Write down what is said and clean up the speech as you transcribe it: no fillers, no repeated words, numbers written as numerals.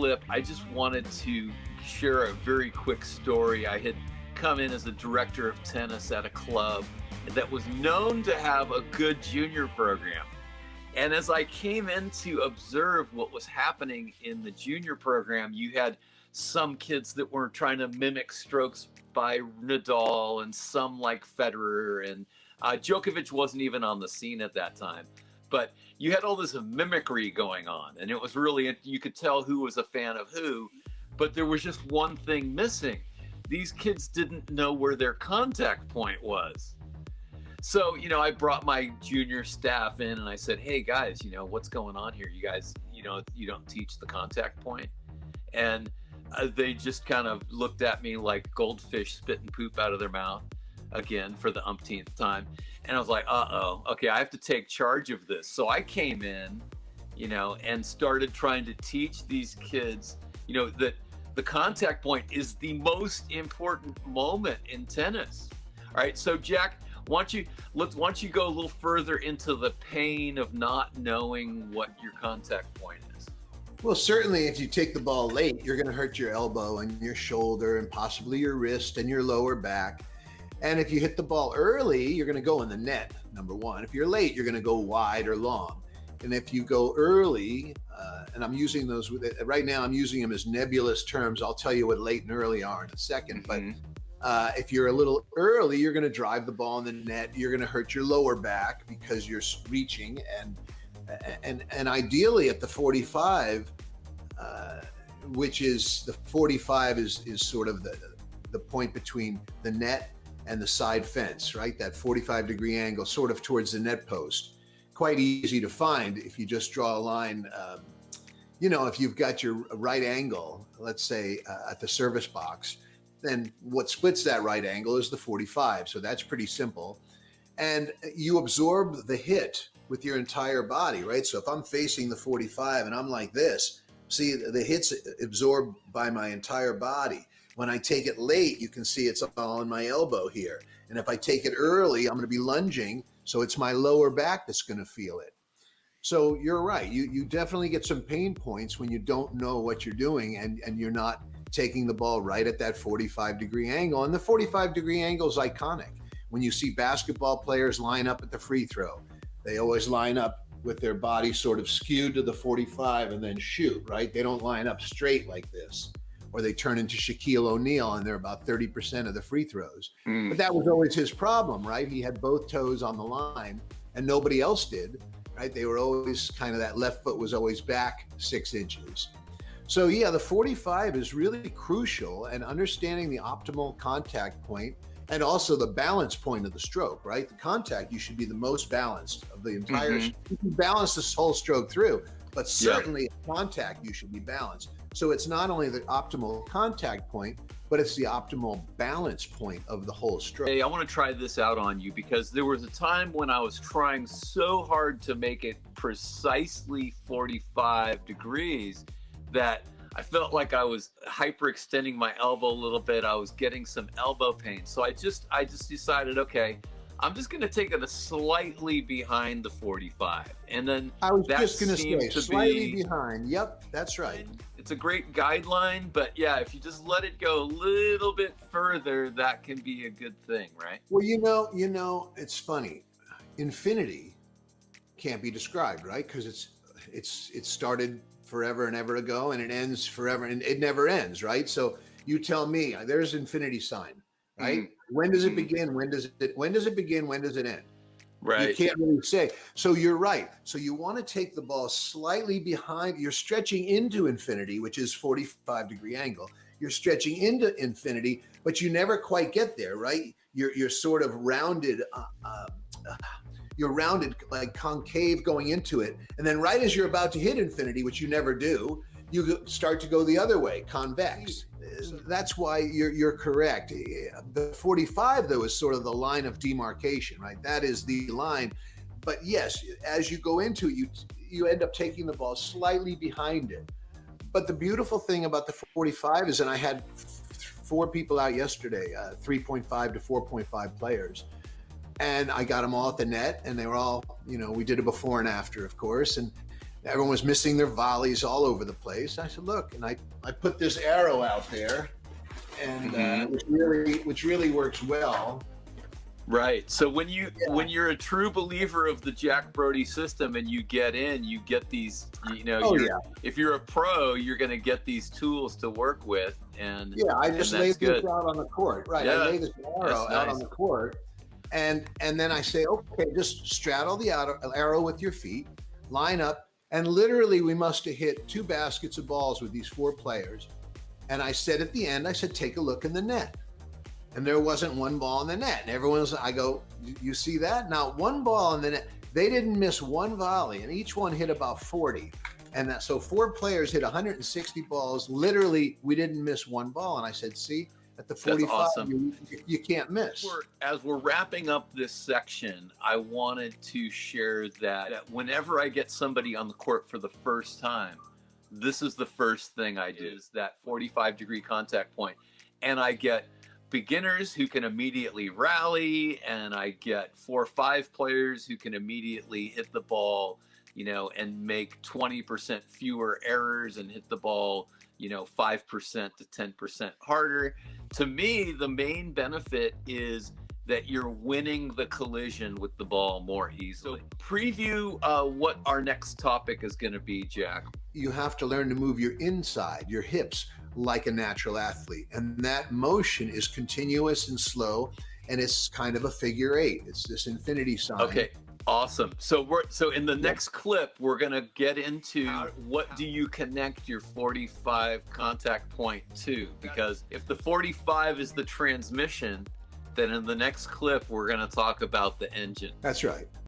clip, I just wanted to share a very quick story. I had come in as a director of tennis at a club that was known to have a good junior program. And as I came in to observe what was happening in the junior program, you had some kids that were trying to mimic strokes by Nadal and some like Federer, and Djokovic wasn't even on the scene at that time. But you had all this mimicry going on, and it was really, you could tell who was a fan of who, but there was just one thing missing. These kids didn't know where their contact point was. So, I brought my junior staff in and I said, hey guys, what's going on here? You guys, you don't teach the contact point. And they just kind of looked at me like goldfish spitting poop out of their mouth again for the umpteenth time. And I was like, okay, I have to take charge of this. So I came in, and started trying to teach these kids, that the contact point is the most important moment in tennis. All right. So Jack, why don't you go a little further into the pain of not knowing what your contact point is? Well, certainly if you take the ball late, you're going to hurt your elbow and your shoulder and possibly your wrist and your lower back. And if you hit the ball early, you're going to go in the net, number one. If you're late, you're going to go wide or long. And if you go early, and I'm using those right now, I'm using them as nebulous terms. I'll tell you what late and early are in a second. Mm-hmm. But if you're a little early, you're going to drive the ball in the net. You're going to hurt your lower back because you're reaching. And ideally at the 45, which is the 45 is sort of the point between the net and the side fence, right? That 45-degree angle sort of towards the net post. Quite easy to find if you just draw a line. If you've got your right angle, let's say at the service box, then what splits that right angle is the 45. So that's pretty simple. And you absorb the hit with your entire body, right? So if I'm facing the 45 and I'm like this, see the hit's absorbed by my entire body. When I take it late, you can see it's all in my elbow here. And if I take it early, I'm going to be lunging. So it's my lower back that's going to feel it. So you're right. You definitely get some pain points when you don't know what you're doing and you're not taking the ball right at that 45-degree angle. And the 45-degree angle is iconic. When you see basketball players line up at the free throw, they always line up with their body sort of skewed to the 45 and then shoot, right? They don't line up straight like this, or they turn into Shaquille O'Neal and they're about 30% of the free throws. But that was always his problem, right? He had both toes on the line and nobody else did, right? They were always kind of, that left foot was always back 6 inches. So yeah, the 45 is really crucial, and understanding the optimal contact point and also the balance point of the stroke, right? The contact, you should be the most balanced of the entire, you can balance this whole stroke through, but certainly at contact, you should be balanced. So it's not only the optimal contact point, but it's the optimal balance point of the whole stroke. Hey, I want to try this out on you because there was a time when I was trying so hard to make it precisely 45 degrees that I felt like I was hyperextending my elbow a little bit. I was getting some elbow pain. So I just decided, okay, I'm just going to take it a slightly behind the 45. And then I was just going to say slightly behind. Yep, that's right. It's a great guideline, but yeah, if you just let it go a little bit further, that can be a good thing, right? Well, it's funny. Infinity can't be described, right? Because it started forever and ever ago, and it ends forever, and it never ends, right? So you tell me, there's infinity sign, right? When does it begin? When does it begin? When does it end? Right. You can't really say. So you're right. So you want to take the ball slightly behind. You're stretching into infinity, which is 45-degree angle. You're stretching into infinity, but you never quite get there, right? You're sort of rounded. You're rounded, like concave going into it. And then right as you're about to hit infinity, which you never do, you start to go the other way, convex. That's why you're correct. The 45, though, is sort of the line of demarcation, right? That is the line. But yes, as you go into it, you end up taking the ball slightly behind it. But the beautiful thing about the 45 is, and I had 4 people out yesterday, 3.5 to 4.5 players, and I got them all at the net, and they were all, we did a before and after, of course. And Everyone was missing their volleys all over the place. I said, look, and I put this arrow out there, and which really works well. Right. So when you're a true believer of the Jack Brody system and you get in, you get these, if you're a pro, you're going to get these tools to work with. And I just lay this out on the court. Right. I lay this arrow out on the court, and then I say, okay, just straddle the arrow with your feet, line up, and literally we must have hit 2 baskets of balls with these 4 players. And I said at the end, I said, take a look in the net. And there wasn't one ball in the net. And I go, you see that? Not one ball in the net. They didn't miss one volley, and each one hit about 40. And so 4 players hit 160 balls. Literally, we didn't miss one ball. And I said, see, at the 45, awesome. you can't miss. As we're wrapping up this section, I wanted to share that whenever I get somebody on the court for the first time, this is the first thing I do, is that 45-degree contact point. And I get beginners who can immediately rally, and I get 4 or 5 players who can immediately hit the ball, and make 20% fewer errors and hit the ball, 5% to 10% harder. To me, the main benefit is that you're winning the collision with the ball more easily. So preview what our next topic is going to be, Jack. You have to learn to move your inside, your hips, like a natural athlete. And that motion is continuous and slow, and it's kind of a figure 8. It's this infinity sign. Okay, awesome. So in the next clip, we're going to get into what do you connect your 45 contact point to? Because if the 45 is the transmission, then in the next clip, we're going to talk about the engine. That's right.